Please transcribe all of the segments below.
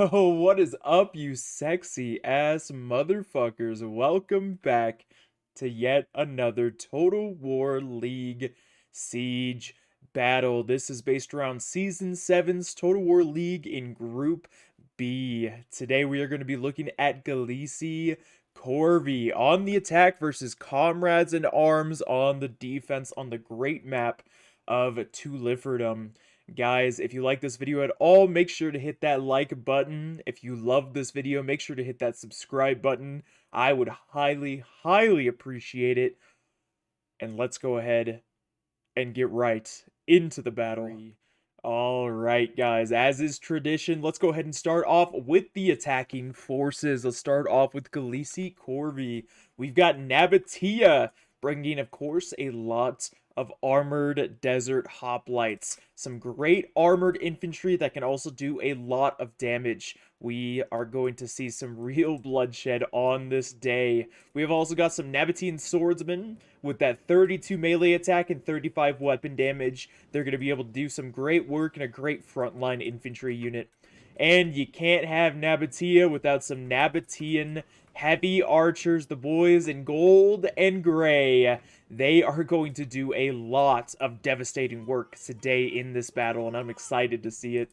Yo, what is up, you sexy ass motherfuckers? Welcome back to yet another Total War League Siege battle. This is based around Season 7's Total War League in Group B. Today we are going to be looking at Gallici Corvi on the attack versus Comrades in Arms on the defense on the great map of Tullifordum. Guys, if you like this video at all, make sure to hit that like button. If you love this video, make sure to hit that subscribe button. I would highly appreciate it. And let's go ahead and get right into the battle. Alright, guys, as is tradition, let's go ahead and start off with the attacking forces. Let's start off with Gallici Corvi. We've got Nabatea bringing, of course, a lot of armored desert hoplites. Some great armored infantry that can also do a lot of damage. We are going to see some real bloodshed on this day. We have also got some Nabatean swordsmen with that 32 melee attack and 35 weapon damage. They're going to be able to do some great work in a great frontline infantry unit. And you can't have Nabatea without some Nabatean heavy archers, the boys in gold and gray. They are going to do a lot of devastating work today in this battle, and I'm excited to see it.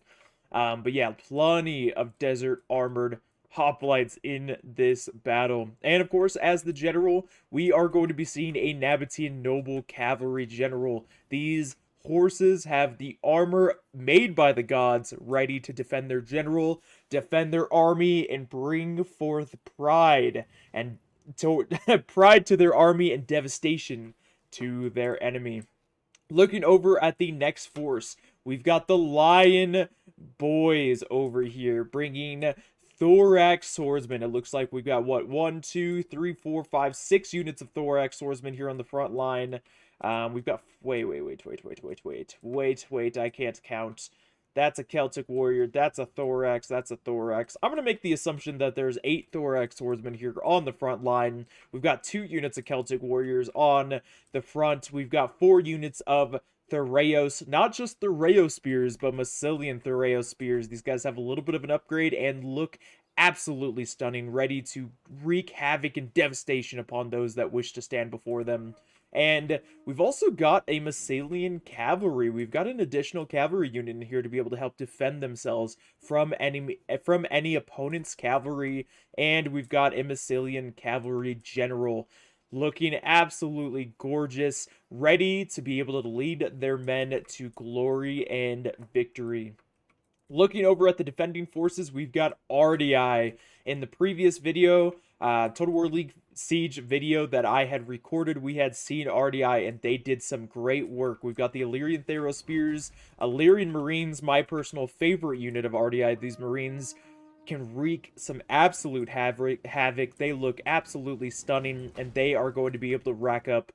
But yeah, plenty of desert armored hoplites in this battle. And of course, as the general, we are going to be seeing a Nabatean noble cavalry general. These horses have the armor made by the gods, ready to defend their general, defend their army, and bring forth pride and pride to their army and devastation to their enemy. Looking over at the next force, we've got the Lion Boys over here, bringing Thorax Swordsmen. It looks like we've got, what, 1, 2, 3, 4, 5, 6 units of Thorax Swordsmen here on the front line. We've got, wait, I can't count. That's a Celtic Warrior, that's a Thorax, that's a Thorax. I'm going to make the assumption that there's 8 Thorax Swordsmen here on the front line. We've got 2 units of Celtic Warriors on the front. We've got 4 units of Thureos, not just Thureos spears, but Massilian Thureos spears. These guys have a little bit of an upgrade and look absolutely stunning, ready to wreak havoc and devastation upon those that wish to stand before them. And we've also got a Massilian cavalry. We've got an additional cavalry unit in here to be able to help defend themselves from any opponent's cavalry. And we've got a Massilian cavalry general looking absolutely gorgeous, ready to be able to lead their men to glory and victory. Looking over at the defending forces, we've got RDI. In the previous video, Total War League Siege video that I had recorded, we had seen RDI, and they did some great work. We've got the Illyrian Theros Spears, Illyrian Marines, my personal favorite unit of RDI. These Marines can wreak some absolute havoc. They look absolutely stunning, and they are going to be able to rack up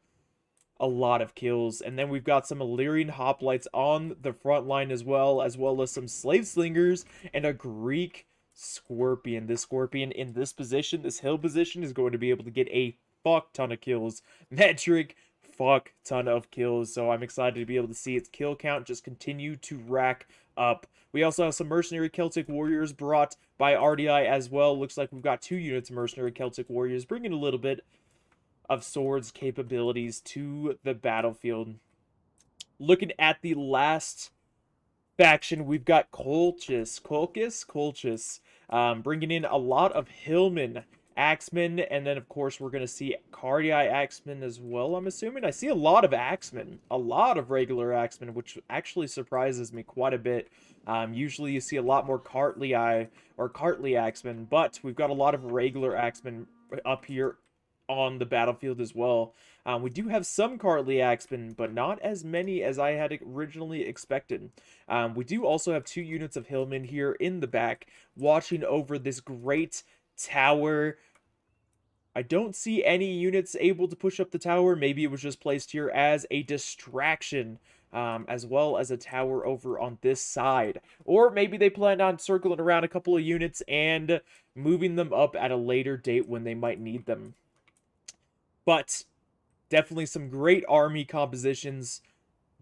a lot of kills. And then we've got some Illyrian hoplites on the front line as well as some slave slingers and a Greek scorpion. This scorpion in this position, this hill position, is going to be able to get a fuck ton of kills. Metric fuck ton of kills. So I'm excited to be able to see its kill count just continue to rack up. We also have some mercenary Celtic warriors brought by RDI as well. Looks like we've got 2 units of mercenary Celtic warriors, bringing a little bit of swords capabilities to the battlefield. Looking at the last faction, we've got Colchis, bringing in a lot of Hillmen, Axemen, and then of course we're going to see Cardii Axemen as well, I'm assuming. I see a lot of Axemen, a lot of regular Axemen, which actually surprises me quite a bit. Usually you see a lot more Cartley Axemen, but we've got a lot of regular Axemen up here on the battlefield as well. We do have some Cartley Axemen, but not as many as I had originally expected. We do also have 2 units of Hillmen here in the back, watching over this great tower. I don't see any units able to push up the tower. Maybe it was just placed here as a distraction, as well as a tower over on this side. Or maybe they planned on circling around a couple of units and moving them up at a later date when they might need them. But definitely some great army compositions.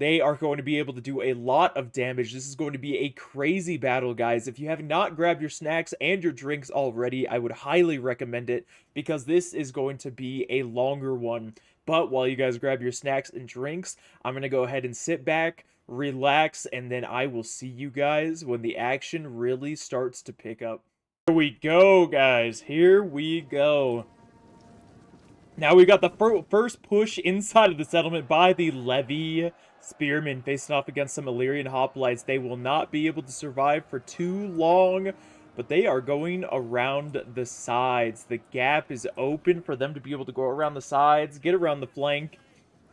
they are going to be able to do a lot of damage. This is going to be a crazy battle, guys. If you have not grabbed your snacks and your drinks already, I would highly recommend it, because this is going to be a longer one. But while you guys grab your snacks and drinks, I'm going to go ahead and sit back, relax, and then I will see you guys when the action really starts to pick up. Here we go, guys. Here we go. Now we got the first push inside of the settlement by the Levy Spearmen, facing off against some Illyrian Hoplites. They will not be able to survive for too long, but they are going around the sides. The gap is open for them to be able to go around the sides, get around the flank,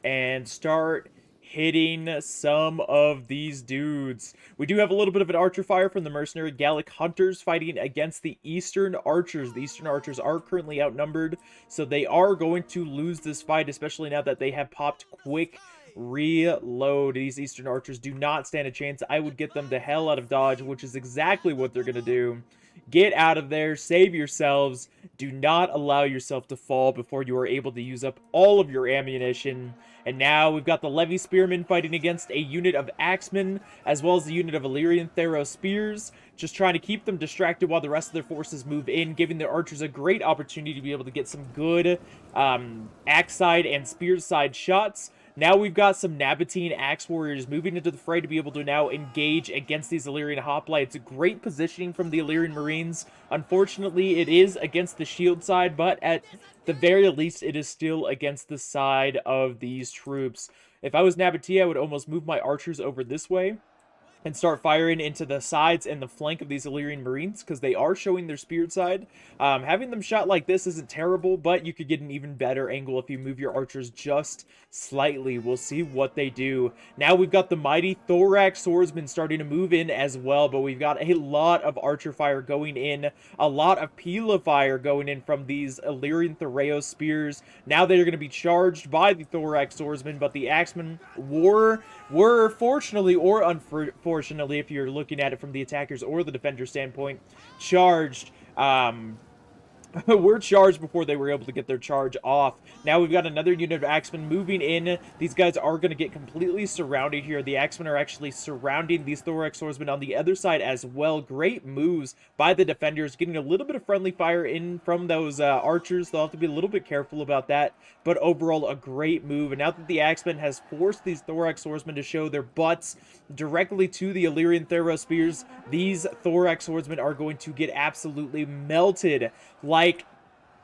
and start hitting some of these dudes. We do have a little bit of an archer fire from the mercenary Gallic Hunters fighting against the Eastern Archers. The Eastern Archers are currently outnumbered, so they are going to lose this fight, especially now that they have popped quick reload. These Eastern Archers do not stand a chance. I would get them the hell out of dodge, which is exactly what they're going to do. Get out of there, save yourselves, do not allow yourself to fall before you are able to use up all of your ammunition. And now we've got the Levy Spearmen fighting against a unit of Axemen, as well as a unit of Illyrian Thero Spears, just trying to keep them distracted while the rest of their forces move in, giving their archers a great opportunity to be able to get some good axe side and spear side shots. Now we've got some Nabatean Axe Warriors moving into the fray to be able to now engage against these Illyrian Hoplites. Great positioning from the Illyrian Marines. Unfortunately, it is against the shield side, but at the very least, it is still against the side of these troops. If I was Nabatea, I would almost move my archers over this way and start firing into the sides and the flank of these Illyrian Marines, because they are showing their speared side. Having them shot like this isn't terrible, but you could get an even better angle if you move your archers just slightly. We'll see what they do. Now we've got the mighty Thorax Swordsmen starting to move in as well, but we've got a lot of archer fire going in, a lot of Pila fire going in from these Illyrian Thereo Spears. Now they're going to be charged by the Thorax Swordsmen, but the Axemen were fortunately or unfortunately, if you're looking at it from the attackers or the defender standpoint, charged. Were charged before they were able to get their charge off. Now we've got another unit of Axemen moving in. These guys are going to get completely surrounded here. The Axemen are actually surrounding these Thorax Swordsmen on the other side as well. Great moves by the defenders, getting a little bit of friendly fire in from those archers. They'll have to be a little bit careful about that, but overall a great move. And now that the Axemen has forced these Thorax Swordsmen to show their butts directly to the Illyrian Thero Spears, these Thorax Swordsmen are going to get absolutely melted like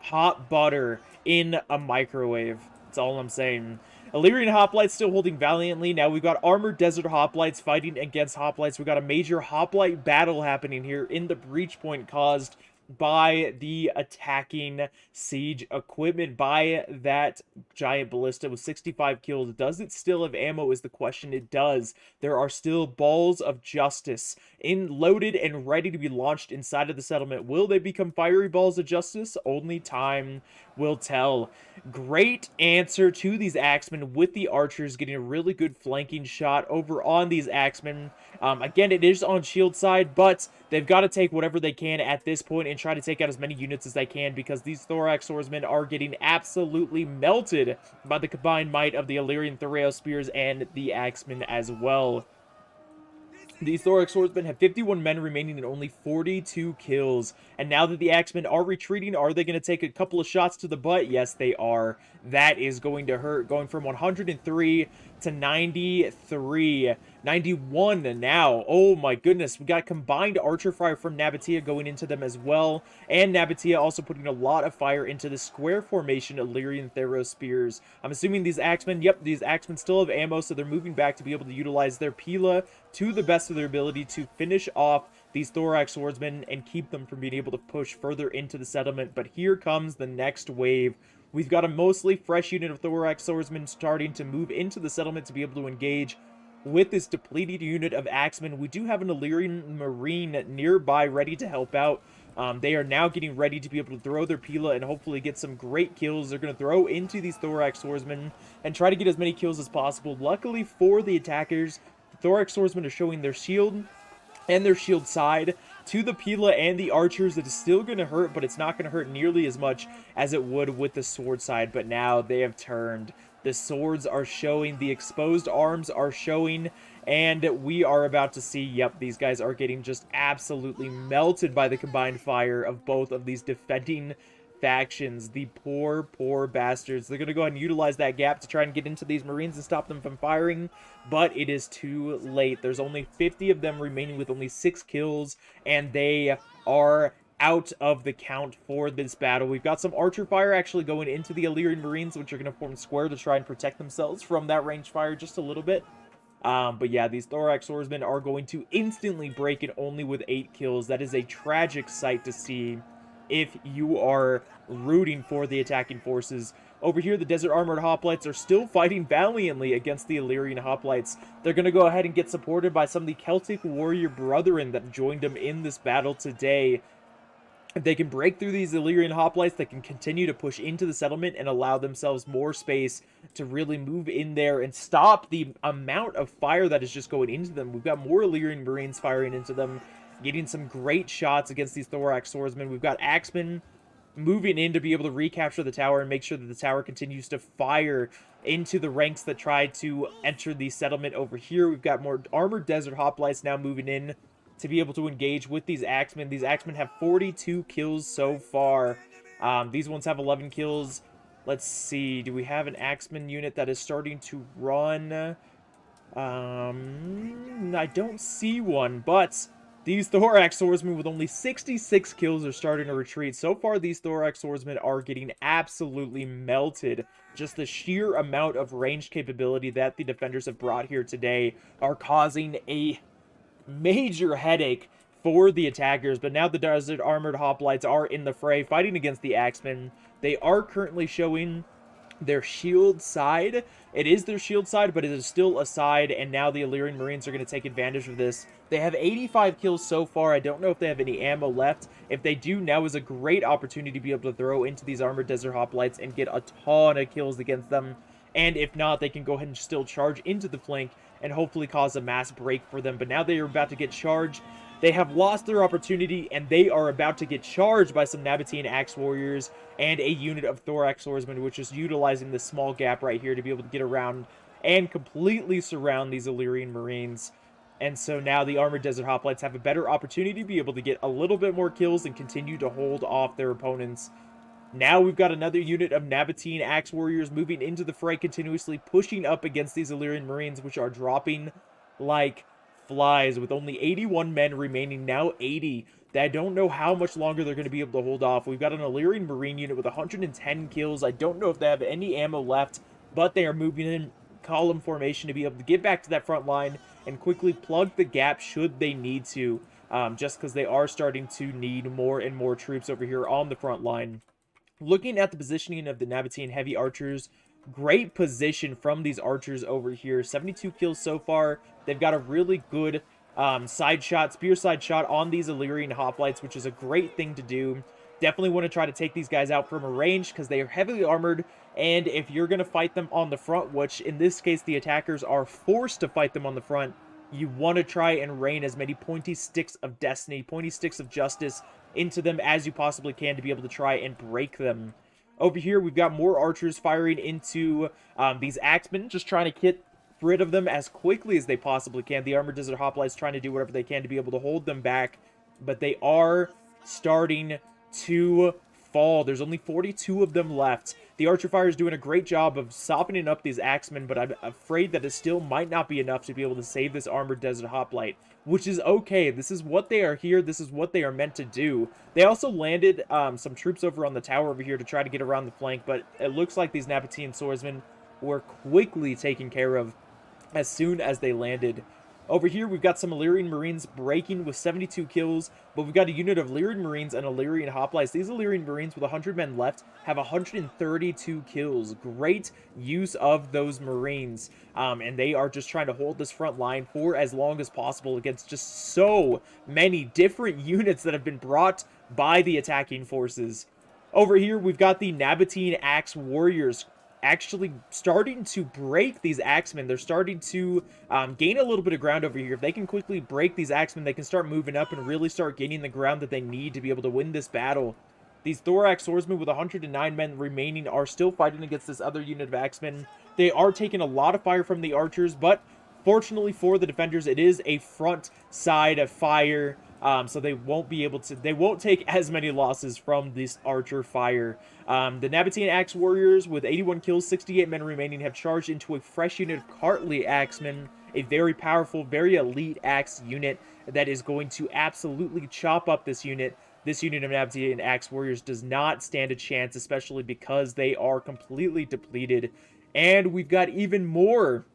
hot butter in a microwave. That's all I'm saying. Illyrian Hoplites still holding valiantly. Now we've got armored desert hoplites fighting against hoplites. We've got a major hoplite battle happening here in the breach point caused by the attacking siege equipment, by that giant ballista with 65 kills. Does it still have ammo is the question. It does. There are still balls of justice loaded and ready to be launched inside of the settlement. Will they become fiery balls of justice? Only time will tell. Great answer to these Axemen with the archers getting a really good flanking shot over on these Axemen. Again, it is on shield side, but they've got to take whatever they can at this point and try to take out as many units as they can, because these Thorax Swordsmen are getting absolutely melted by the combined might of the Illyrian Thereo Spears and the Axemen as well. These Thorax Swordsmen have 51 men remaining and only 42 kills. And now that the Axemen are retreating, are they going to take a couple of shots to the butt? Yes, they are. That is going to hurt. Going from 103 to 93. 91 now. Oh my goodness. We got combined archer fire from Nabatea going into them as well. And Nabatea also putting a lot of fire into the square formation Illyrian Thero Spears. I'm assuming these Axemen, yep, these Axemen still have ammo, so they're moving back to be able to utilize their Pila to the best of their ability to finish off these Thorax Swordsmen and keep them from being able to push further into the settlement. But here comes the next wave. We've got a mostly fresh unit of Thorax Swordsmen starting to move into the settlement to be able to engage with this depleted unit of Axemen. We do have an Illyrian Marine nearby ready to help out. They are now getting ready to be able to throw their Pila and hopefully get some great kills. They're going to throw into these Thorax Swordsmen and try to get as many kills as possible. Luckily for the attackers, the Thorax Swordsmen are showing their shield and their shield side to the Pila and the archers. It is still going to hurt, but it's not going to hurt nearly as much as it would with the sword side. But now they have turned. The swords are showing, the exposed arms are showing, and we are about to see, yep, these guys are getting just absolutely melted by the combined fire of both of these defending factions. The poor, poor bastards. They're going to go ahead and utilize that gap to try and get into these Marines and stop them from firing, but it is too late. There's only 50 of them remaining with only 6 kills, and they are out of the count for this battle. We've got some archer fire actually going into the Illyrian Marines, which are going to form square to try and protect themselves from that range fire just a little bit. But yeah, these Thorax Swordsmen are going to instantly break it only with 8 kills. That is a tragic sight to see if you are rooting for the attacking forces. Over here, the Desert Armored Hoplites are still fighting valiantly against the Illyrian Hoplites. They're going to go ahead and get supported by some of the Celtic warrior brethren that joined them in this battle today. If they can break through these Illyrian hoplites, they can continue to push into the settlement and allow themselves more space to really move in there and stop the amount of fire that is just going into them. We've got more Illyrian Marines firing into them, getting some great shots against these Thorax Swordsmen. We've got Axemen moving in to be able to recapture the tower and make sure that the tower continues to fire into the ranks that try to enter the settlement over here. We've got more Armored Desert Hoplites now moving in to be able to engage with these Axemen. These Axemen have 42 kills so far. These ones have 11 kills. Let's see. Do we have an Axeman unit that is starting to run? I don't see one, but these Thorax Swordsmen with only 66 kills are starting to retreat. So far, these Thorax Swordsmen are getting absolutely melted. Just the sheer amount of range capability that the defenders have brought here today are causing a major headache for the attackers. But now the Desert Armored Hoplites are in the fray fighting against the Axemen. They are currently showing their shield side. It is their shield side, but it is still a side, and now the Illyrian Marines are going to take advantage of this. They have 85 kills so far. I don't know if they have any ammo left. If they do, now is a great opportunity to be able to throw into these Armored Desert Hoplites and get a ton of kills against them. And if not, they can go ahead and still charge into the flank and hopefully cause a mass break for them. But now they are about to get charged. They have lost their opportunity, and they are about to get charged by some Nabatean Axe Warriors and a unit of Thorax Swordsmen, which is utilizing this small gap right here to be able to get around and completely surround these Illyrian Marines. And so now the Armored Desert Hoplites have a better opportunity to be able to get a little bit more kills and continue to hold off their opponents. Now we've got another unit of Nabatean Axe Warriors moving into the fray, continuously pushing up against these Illyrian Marines, which are dropping like flies, with only 81 men remaining, now 80. I don't know how much longer they're going to be able to hold off. We've got an Illyrian Marine unit with 110 kills. I don't know if they have any ammo left, but they are moving in column formation to be able to get back to that front line and quickly plug the gap should they need to, just because they are starting to need more and more troops over here on the front line. Looking at the positioning of the Nabatean Heavy Archers, great position from these archers over here. 72 kills so far. They've got a really good side shot, spear side shot on these Illyrian Hoplites, which is a great thing to do. Definitely want to try to take these guys out from a range because they are heavily armored, and if you're going to fight them on the front, which in this case the attackers are forced to fight them on the front, you want to try and rain as many pointy sticks of destiny, pointy sticks of justice into them as you possibly can to be able to try and break them. Over here, we've got more archers firing into these Axemen, just trying to get rid of them as quickly as they possibly can. The Armored Desert Hoplites trying to do whatever they can to be able to hold them back, but they are starting to fall. There's only 42 of them left. The archer fire is doing a great job of softening up these Axemen, but I'm afraid that it still might not be enough to be able to save this Armored Desert Hoplite, which is okay. This is what they are here. This is what they are meant to do. They also landed some troops over on the tower over here to try to get around the flank, but it looks like these Nabatean swordsmen were quickly taken care of as soon as they landed. Over here, we've got some Illyrian Marines breaking with 72 kills, but we've got a unit of Illyrian Marines and Illyrian Hoplites. These Illyrian Marines with 100 men left have 132 kills. Great use of those Marines, and they are just trying to hold this front line for as long as possible against just so many different units that have been brought by the attacking forces. Over here, we've got the Nabatean Axe Warriors actually starting to break these Axemen. They're starting to gain a little bit of ground over here. If they can quickly break these Axemen, they can start moving up and really start gaining the ground that they need to be able to win this battle. These Thorax Swordsmen with 109 men remaining are still fighting against this other unit of Axemen. They are taking a lot of fire from the archers, but fortunately for the defenders, it is a front side fire, so they won't be able to, they won't take as many losses from this archer fire. The Nabatean Axe Warriors with 81 kills, 68 men remaining have charged into a fresh unit of Cartly Axemen, a very powerful, very elite axe unit that is going to absolutely chop up this unit. This unit of Nabatean Axe Warriors does not stand a chance, especially because they are completely depleted. And we've got even more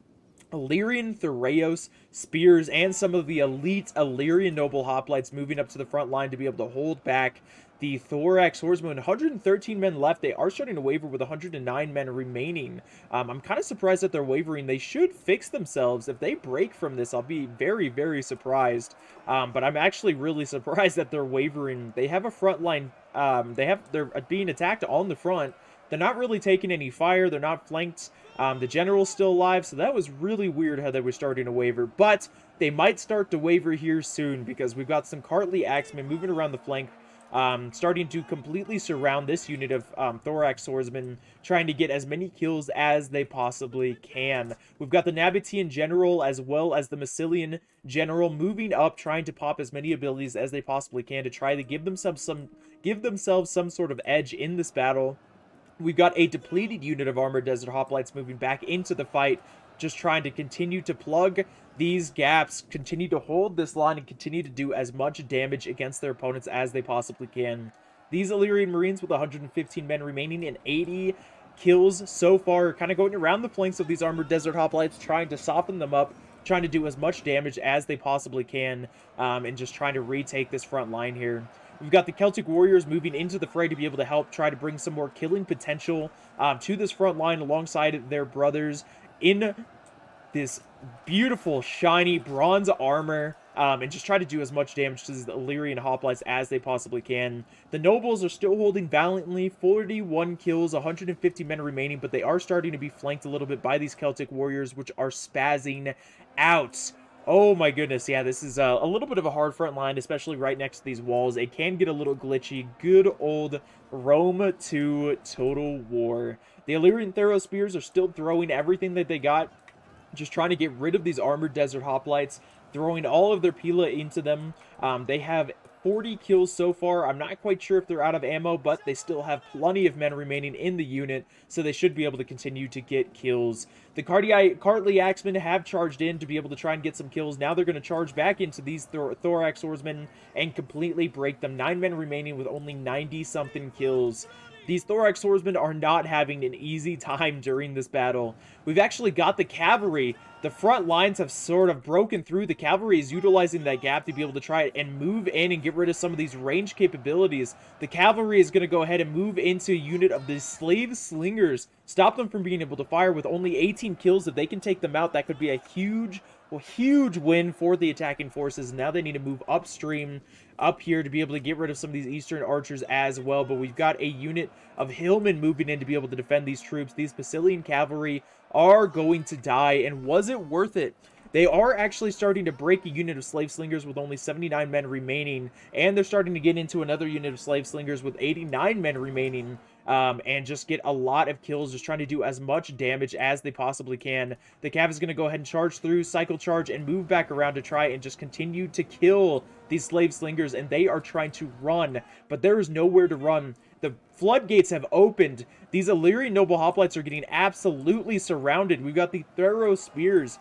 Illyrian Thureos spears and some of the elite Illyrian noble hoplites moving up to the front line to be able to hold back the Thorax Swordsmen. 113 men left. They are starting to waver with 109 men remaining. I'm kind of surprised that they're wavering. They should fix themselves. If they break from this, I'll be very, very surprised. But I'm actually really surprised that they're wavering. They have a front line. They're being attacked on the front. They're not really taking any fire. They're not flanked. The general's still alive, so that was really weird how they were starting to waver. But they might start to waver here soon because we've got some Cartly Axemen moving around the flank, starting to completely surround this unit of Thorax Swordsmen, trying to get as many kills as they possibly can. We've got the Nabatean General as well as the Massilian General moving up, trying to pop as many abilities as they possibly can to try to give themselves some sort of edge in this battle. We've got a depleted unit of Armored Desert Hoplites moving back into the fight, just trying to continue to plug these gaps, continue to hold this line, and continue to do as much damage against their opponents as they possibly can. These Illyrian Marines with 115 men remaining and 80 kills so far, kind of going around the flanks of these Armored Desert Hoplites, trying to soften them up, trying to do as much damage as they possibly can, and just trying to retake this front line here. We've got the Celtic Warriors moving into the fray to be able to help try to bring some more killing potential to this front line alongside their brothers in this beautiful, shiny bronze armor, and just try to do as much damage to the Illyrian hoplites as they possibly can. The nobles are still holding valiantly, 41 kills, 150 men remaining, but they are starting to be flanked a little bit by these Celtic Warriors, which are spazzing out. Oh my goodness, yeah, this is a little bit of a hard front line, especially right next to these walls. It can get a little glitchy. Good old Rome 2 Total War. The Illyrian Thero Spears are still throwing everything that they got, just trying to get rid of these Armored Desert Hoplites, throwing all of their Pila into them. They have 40 kills so far. I'm not quite sure if they're out of ammo, but they still have plenty of men remaining in the unit, so they should be able to continue to get kills. The Cartly Axemen have charged in to be able to try and get some kills. Now they're going to charge back into these Thorax Swordsmen and completely break them. 9 men remaining with only 90-something kills. These Thorax Swordsmen are not having an easy time during this battle. We've actually got the cavalry. The front lines have sort of broken through. The cavalry is utilizing that gap to be able to try and move in and get rid of some of these range capabilities. The cavalry is going to go ahead and move into a unit of the slave slingers. Stop them from being able to fire with only 18 kills. If they can take them out, that could be a huge win for the attacking forces. Now they need to move upstream up here to be able to get rid of some of these eastern archers as well. But we've got a unit of hillmen moving in to be able to defend these troops. These Massilian cavalry are going to die, and was it worth it? They are actually starting to break a unit of slave slingers with only 79 men remaining, and they're starting to get into another unit of slave slingers with 89 men remaining, and just get a lot of kills, just trying to do as much damage as they possibly can. The Cav is going to go ahead and charge through, cycle charge, and move back around to try and just continue to kill these slave slingers, and they are trying to run, but there is nowhere to run. The floodgates have opened. These Illyrian noble hoplites are getting absolutely surrounded. We've got the Thero Spears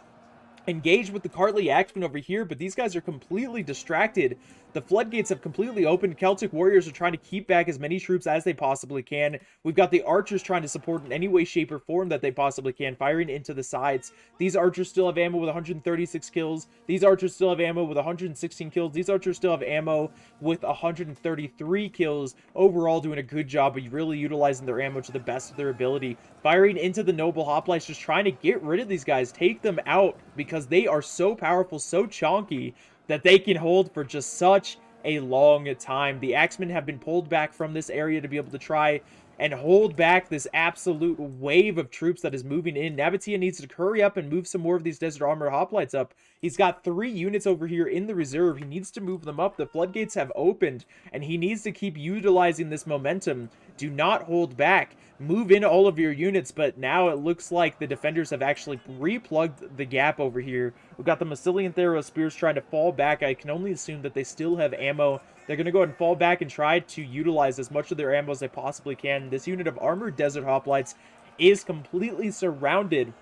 engaged with the Cartly Axemen over here, but these guys are completely distracted. The floodgates have completely opened. Celtic Warriors are trying to keep back as many troops as they possibly can. We've got the archers trying to support in any way, shape, or form that they possibly can, firing into the sides. These archers still have ammo with 136 kills. These archers still have ammo with 116 kills. These archers still have ammo with 133 kills. Overall, doing a good job of really utilizing their ammo to the best of their ability. Firing into the noble hoplites, just trying to get rid of these guys, take them out, because they are so powerful, so chonky, that they can hold for just such a long time. The Axemen have been pulled back from this area to be able to try and hold back this absolute wave of troops that is moving in. Nabatea needs to hurry up and move some more of these Desert Armor Hoplites up. He's got 3 units over here in the reserve. He needs to move them up. The floodgates have opened, and he needs to keep utilizing this momentum. Do not hold back. Move in all of your units, but now it looks like the defenders have actually replugged the gap over here. We've got the Massilian Thero Spears trying to fall back. I can only assume that they still have ammo. They're going to go ahead and fall back and try to utilize as much of their ammo as they possibly can. This unit of Armored Desert Hoplites is completely surrounded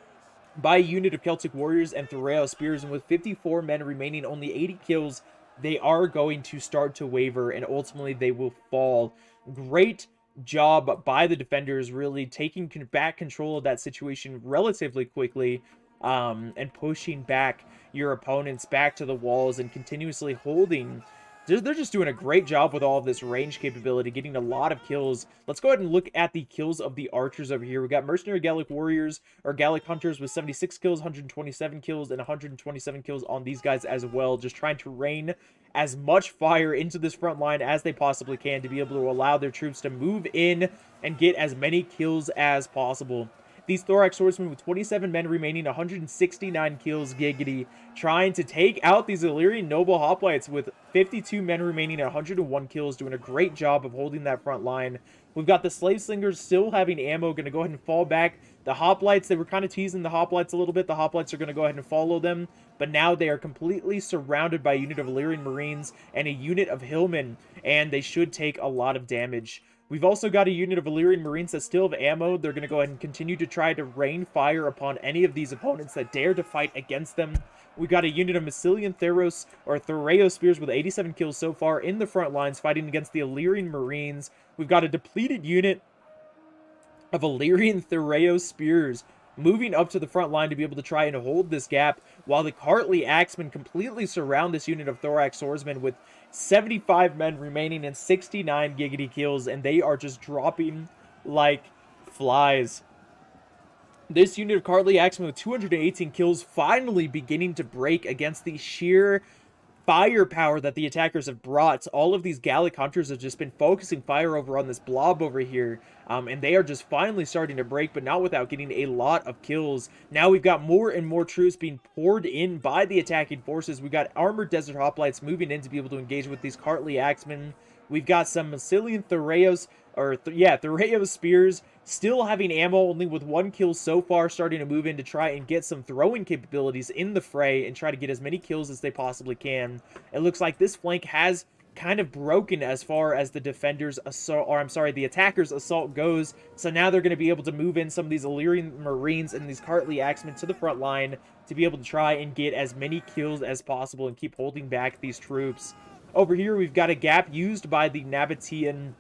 by a unit of Celtic Warriors and Thoreo Spears, and with 54 men remaining, only 80 kills, they are going to start to waver, and ultimately they will fall. Great job by the defenders, really taking back control of that situation relatively quickly, and pushing back your opponents back to the walls and continuously holding. They're just doing a great job with all of this range capability, getting a lot of kills. Let's go ahead and look at the kills of the archers over here. We got Mercenary Gallic Warriors, or Gallic Hunters, with 76 kills, 127 kills, and 127 kills on these guys as well. Just trying to rain as much fire into this front line as they possibly can to be able to allow their troops to move in and get as many kills as possible. These Thorax Swordsmen with 27 men remaining, 169 kills, giggity, trying to take out these Illyrian Noble Hoplites with 52 men remaining, 101 kills, doing a great job of holding that front line. We've got the Slave Slingers still having ammo, going to go ahead and fall back. The Hoplites, they were kind of teasing the Hoplites a little bit. The Hoplites are going to go ahead and follow them, but now they are completely surrounded by a unit of Illyrian Marines and a unit of Hillmen, and they should take a lot of damage. We've also got a unit of Illyrian Marines that still have ammo. They're going to go ahead and continue to try to rain fire upon any of these opponents that dare to fight against them. We've got a unit of Massilian Theros, or Thoreo Spears, with 87 kills so far in the front lines, fighting against the Illyrian Marines. We've got a depleted unit of Illyrian Thoreo Spears moving up to the front line to be able to try and hold this gap, while the Cartley Axemen completely surround this unit of Thorax Swordsmen with 75 men remaining and 69 giggity kills, and they are just dropping like flies. This unit of Cartley Axemen with 218 kills finally beginning to break against the sheer firepower that the attackers have brought. All of these Gallic Hunters have just been focusing fire over on this blob over here, and they are just finally starting to break, but not without getting a lot of kills. Now we've got more and more troops being poured in by the attacking forces. We've got Armored Desert Hoplites moving in to be able to engage with these Cartley Axemen. We've got some Massilian Thoreos, Thoreo Spears, still having ammo, only with 1 kill so far, starting to move in to try and get some throwing capabilities in the fray and try to get as many kills as they possibly can. It looks like this flank has kind of broken as far as the defenders assault, or I'm sorry, the attackers assault goes. So now they're going to be able to move in some of these Illyrian Marines and these Cartley Axemen to the front line to be able to try and get as many kills as possible and keep holding back these troops. Over here, we've got a gap used by the Nabatean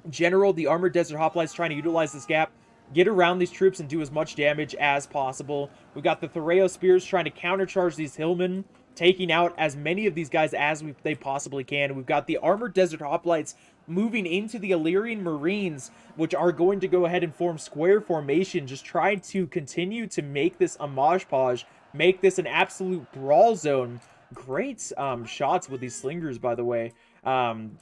General. The Armored Desert Hoplites trying to utilize this gap, get around these troops and do as much damage as possible. We've got the Thoreo Spears trying to countercharge these Hillmen, taking out as many of these guys as they possibly can. We've got the Armored Desert Hoplites moving into the Illyrian Marines, which are going to go ahead and form square formation, just trying to continue to make this a mosh podge, make this an absolute brawl zone. Great shots with these slingers, by the way.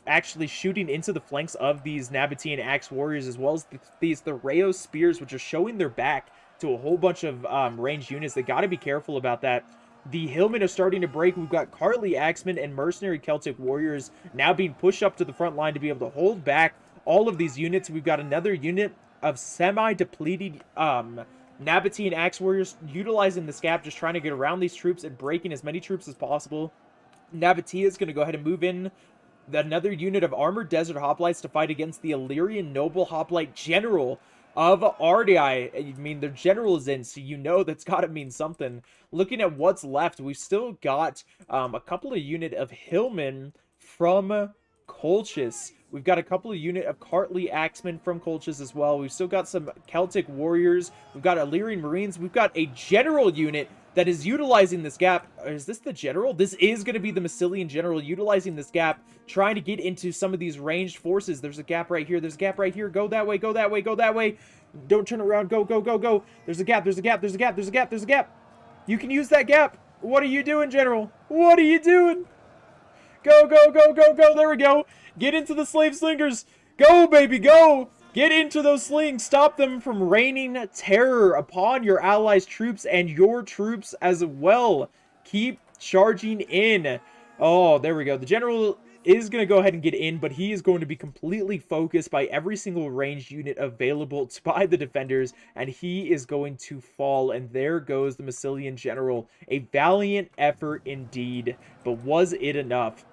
Actually shooting into the flanks of these Nabatean Axe Warriors, as well as these Thoreo Spears, which are showing their back to a whole bunch of ranged units. They got to be careful about that. The Hillmen are starting to break. We've got Cartley Axemen and Mercenary Celtic Warriors now being pushed up to the front line to be able to hold back all of these units. We've got another unit of semi-depleted Nabatean Axe Warriors utilizing this gap, just trying to get around these troops and breaking as many troops as possible. Nabatea is going to go ahead and move in another unit of Armored Desert Hoplites to fight against the Illyrian Noble Hoplite General of Ardii. I mean, their general is in, so you know that's got to mean something. Looking at what's left, we've still got a couple of unit of Hillmen from Colchis. We've got a couple of unit of Cartley Axemen from Colchis as well. We've still got some Celtic Warriors. We've got Illyrian Marines. We've got a general unit that is utilizing this gap. Is this the general? This is going to be the Massilian General utilizing this gap, trying to get into some of these ranged forces. There's a gap right here. There's a gap right here. Go that way. Go that way. Go that way. Don't turn around. Go, go, go, go. There's a gap. There's a gap. There's a gap. There's a gap. There's a gap. You can use that gap. What are you doing, General? What are you doing? Go, go, go, go, go. There we go. Get into the slave slingers. Go, baby, go. Get into those slings. Stop them from raining terror upon your allies' troops and your troops as well. Keep charging in. Oh, there we go. The general is going to go ahead and get in, but he is going to be completely focused by every single ranged unit available by the defenders, and he is going to fall. And there goes the Massilian general. A valiant effort indeed, but was it enough?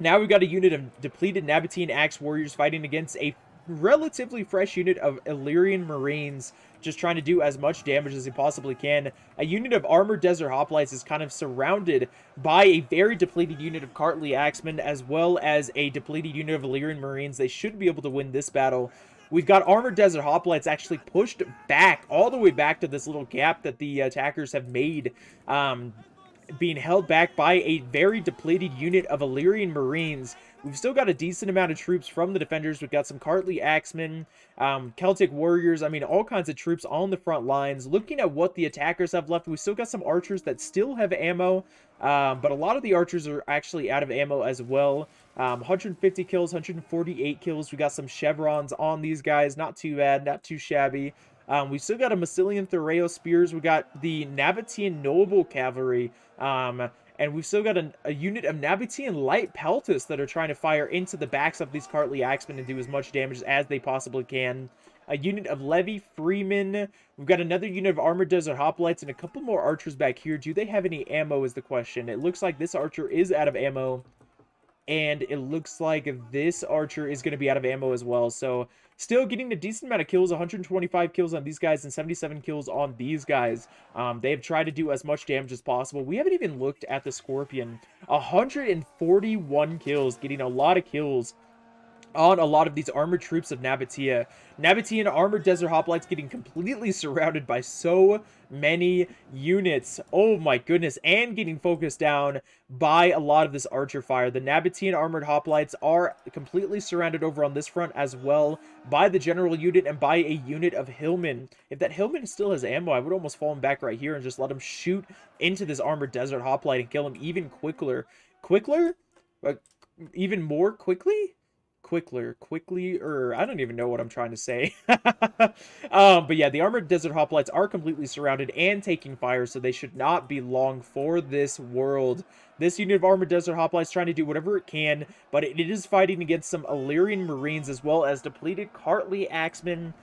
Now we've got a unit of depleted Nabatean Axe Warriors fighting against a relatively fresh unit of Illyrian Marines, just trying to do as much damage as they possibly can. A unit of Armored Desert Hoplites is kind of surrounded by a very depleted unit of Cartly Axemen, as well as a depleted unit of Illyrian Marines. They should be able to win this battle. We've got Armored Desert Hoplites actually pushed back, all the way back to this little gap that the attackers have made, being held back by a very depleted unit of Illyrian Marines. We've still got a decent amount of troops from the defenders. We've got some Cartly Axemen, Celtic Warriors, I mean, all kinds of troops on the front lines. Looking at what the attackers have left, we still got some archers that still have ammo, but a lot of the archers are actually out of ammo as well. 150 kills, 148 kills. We got some chevrons on these guys. Not too bad, not too shabby. We still got a Massilian Thureo Spears. We got the Nabatean Noble Cavalry. And we've still got a unit of Nabatean Light Peltas that are trying to fire into the backs of these Cartly Axemen and do as much damage as they possibly can. A unit of Levy Freemen. We've got another unit of Armored Desert Hoplites and a couple more archers back here. Do they have any ammo is the question. It looks like this archer is out of ammo. And it looks like this archer is going to be out of ammo as well. So still getting a decent amount of kills, 125 kills on these guys and 77 kills on these guys. They have tried to do as much damage as possible. We haven't even looked at the Scorpion. 141 kills, getting a lot of kills on a lot of these armored troops of Nabatea. Nabatean Armored Desert Hoplites getting completely surrounded by so many units. Oh my goodness. And getting focused down by a lot of this archer fire. The Nabatean Armored Hoplites are completely surrounded over on this front as well by the general unit and by a unit of Hillmen. If that Hillman still has ammo, I would almost fall him back right here and just let him shoot into this Armored Desert Hoplite and kill him even quicker. Quickler? Even more quickly? Quickly, or I don't even know what I'm trying to say. But yeah, the Armored Desert Hoplites are completely surrounded and taking fire, so they should not be long for this world. This unit of Armored Desert Hoplites trying to do whatever it can, but it is fighting against some Illyrian Marines as well as depleted Cartly Axemen.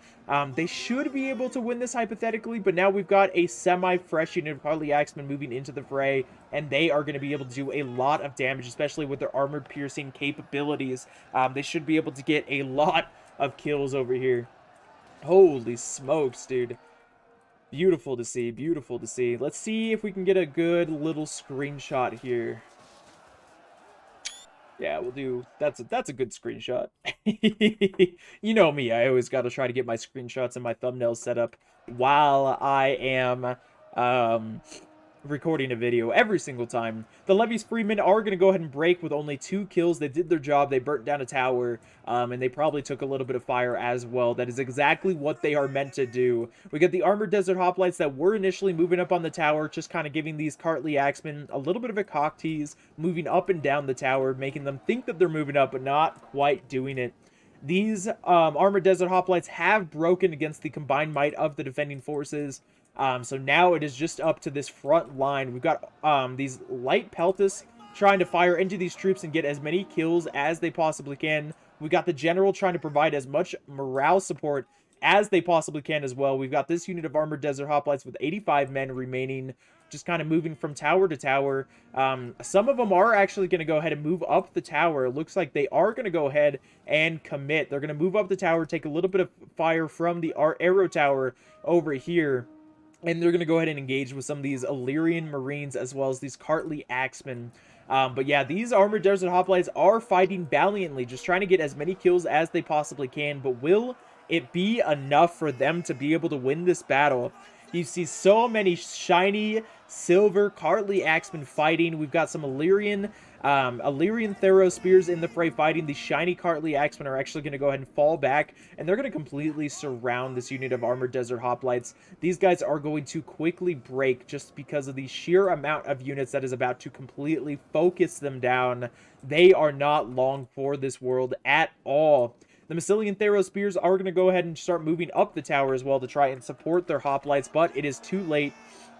They should be able to win this hypothetically, but now we've got a semi-fresh unit of Cartly Axemen moving into the fray, and they are going to be able to do a lot of damage, especially with their armored piercing capabilities. They should be able to get a lot of kills over here. Holy smokes, dude. Beautiful to see, beautiful to see. Let's see if we can get a good little screenshot here. Yeah, we'll do. That's a good screenshot. You know me, I always got to try to get my screenshots and my thumbnails set up while I am recording a video every single time. The Levy's Freemen are going to go ahead and break with only 2 kills. They did their job. They burnt down a tower, and they probably took a little bit of fire as well. That is exactly what they are meant to do. We got the Armored Desert Hoplites that were initially moving up on the tower, just kind of giving these Cartly Axemen a little bit of a cock tease, moving up and down the tower, making them think that they're moving up, but not quite doing it. These Armored Desert Hoplites have broken against the combined might of the defending forces. So now it is just up to this front line. We've got these Light Peltas trying to fire into these troops and get as many kills as they possibly can. We've got the general trying to provide as much morale support as they possibly can as well. We've got this unit of Armored Desert Hoplites with 85 men remaining, just kind of moving from tower to tower. Some of them are actually going to go ahead and move up the tower. It looks like they are going to go ahead and commit. They're going to move up the tower, take a little bit of fire from the arrow tower over here. And they're going to go ahead and engage with some of these Illyrian Marines as well as these Cartly Axemen. But yeah, these Armored Desert Hoplites are fighting valiantly, just trying to get as many kills as they possibly can. But will it be enough for them to be able to win this battle? You see so many shiny silver Cartly Axemen fighting. We've got some Illyrian Thero Spears in the fray fighting. The shiny Cartly Axemen are actually going to go ahead and fall back, and they're going to completely surround this unit of Armored Desert Hoplites. These guys are going to quickly break just because of the sheer amount of units that is about to completely focus them down. They are not long for this world at all. The Massilian Theros Spears are going to go ahead and start moving up the tower as well to try and support their hoplites, but it is too late.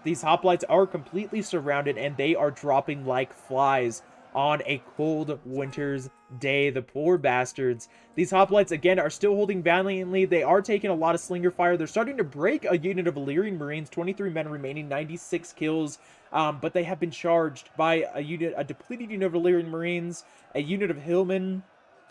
These hoplites are completely surrounded, and they are dropping like flies on a cold winter's day. The poor bastards. These hoplites, again, are still holding valiantly. They are taking a lot of slinger fire. They're starting to break a unit of Illyrian Marines. 23 men remaining, 96 kills. But they have been charged by a depleted unit of Illyrian Marines, a unit of Hillmen,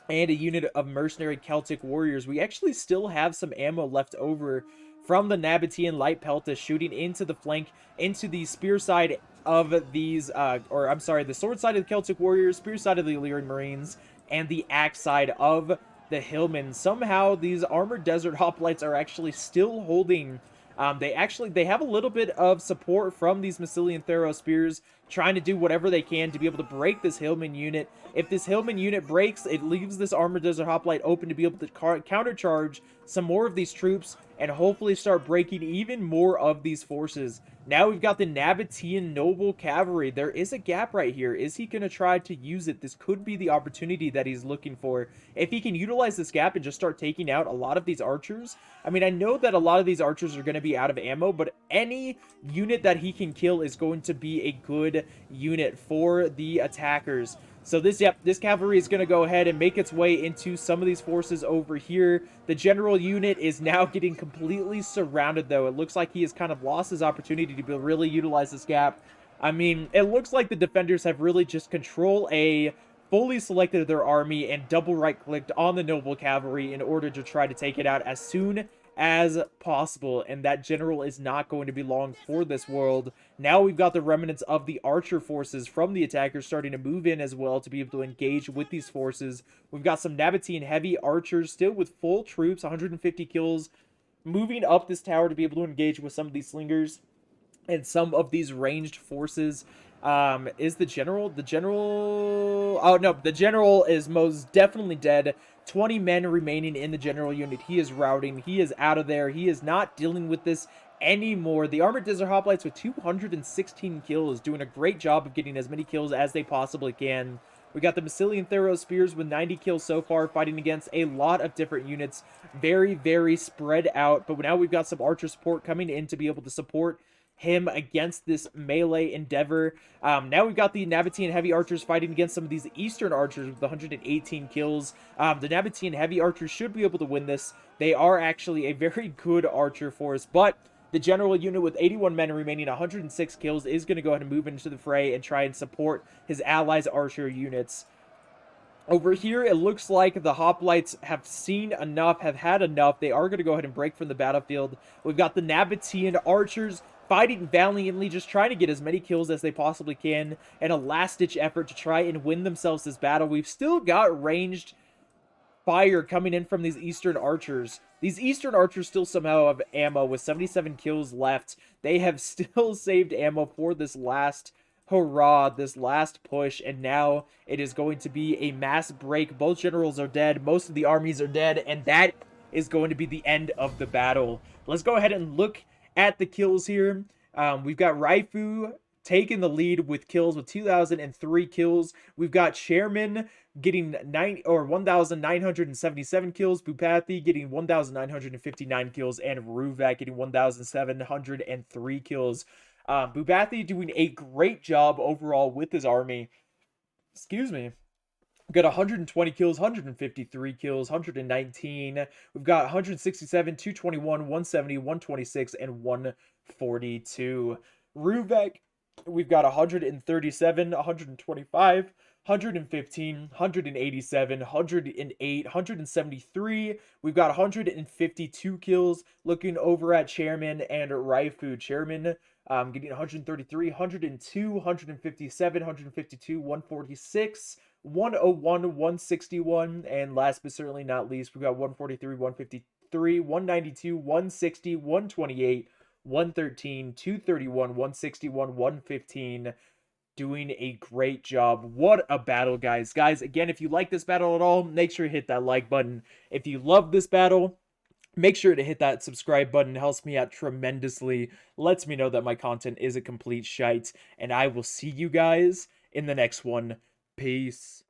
and a unit of mercenary Celtic warriors. We actually still have some ammo left over from the Nabatean light pelta shooting into the flank, into the spear side of these, the sword side of the Celtic warriors, spear side of the Illyrian Marines, and the axe side of the Hillmen. Somehow, these armored desert hoplites are actually still holding. They have a little bit of support from these Massilian Theros spears, trying to do whatever they can to be able to break this Hillman unit. If this Hillman unit breaks, it leaves this armored desert hoplite open to be able to countercharge some more of these troops and hopefully start breaking even more of these forces. Now we've got the Nabatean Noble Cavalry. There is a gap right here. Is he going to try to use it? This could be the opportunity that he's looking for. If he can utilize this gap and just start taking out a lot of these archers. I mean, I know that a lot of these archers are going to be out of ammo, but any unit that he can kill is going to be a good unit for the attackers. So this cavalry is going to go ahead and make its way into some of these forces over here. The general unit is now getting completely surrounded, though. It looks like he has kind of lost his opportunity to really utilize this gap. I mean, it looks like the defenders have really just Control A, fully selected their army, and double right-clicked on the noble cavalry in order to try to take it out as soon as possible, and that general is not going to be long for this world. Now we've got the remnants of the archer forces from the attackers starting to move in as well to be able to engage with these forces. We've got some Nabatean heavy archers still with full troops, 150 kills, moving up this tower to be able to engage with some of these slingers and some of these ranged forces. Is the general? Oh, no, the general is most definitely dead. 20 men remaining in the general unit. He is routing. He is out of there. He is not dealing with this anymore. The Armored Desert Hoplites with 216 kills, doing a great job of getting as many kills as they possibly can. We got the Massilian Theros Spears with 90 kills so far, fighting against a lot of different units. Very, very spread out. But now we've got some archer support coming in to be able to support him against this melee endeavor. Now we've got the Nabatean heavy archers fighting against some of these eastern archers with 118 kills. The Nabatean heavy archers should be able to win this. They are actually a very good archer force, but the general unit with 81 men remaining, 106 kills, is going to go ahead and move into the fray and try and support his allies' archer units. Over here, it looks like the hoplites have seen enough, have had enough. They are going to go ahead and break from the battlefield. We've got the Nabatean archers fighting valiantly, just trying to get as many kills as they possibly can, and a last-ditch effort to try and win themselves this battle. We've still got ranged fire coming in from these eastern archers. These eastern archers still somehow have ammo with 77 kills left. They have still saved ammo for this last hurrah, this last push, and now it is going to be a mass break. Both generals are dead, most of the armies are dead, and that is going to be the end of the battle. Let's go ahead and look at the kills here. We've got Raifu taking the lead with kills with 2,003 kills. We've got Chairman getting 1,977 kills, Bupathi getting 1,959 kills, and Ruvak getting 1,703 kills. Bupathi doing a great job overall with his army. Excuse me. We've got 120 kills, 153 kills, 119. We've got 167, 221, 170, 126, and 142. Ruvek, we've got 137, 125, 115, 187, 108, 173. We've got 152 kills. Looking over at Chairman and Raifu. Chairman getting 133, 102, 157, 152, 146. 101, 161, and last but certainly not least, we've got 143, 153, 192, 160, 128, 113, 231, 161, 115. Doing a great job. What a battle, guys. Guys, again, if you like this battle at all, make sure to hit that like button. If you love this battle, make sure to hit that subscribe button. It helps me out tremendously. Lets me know that my content is a complete shite. And I will see you guys in the next one. Peace.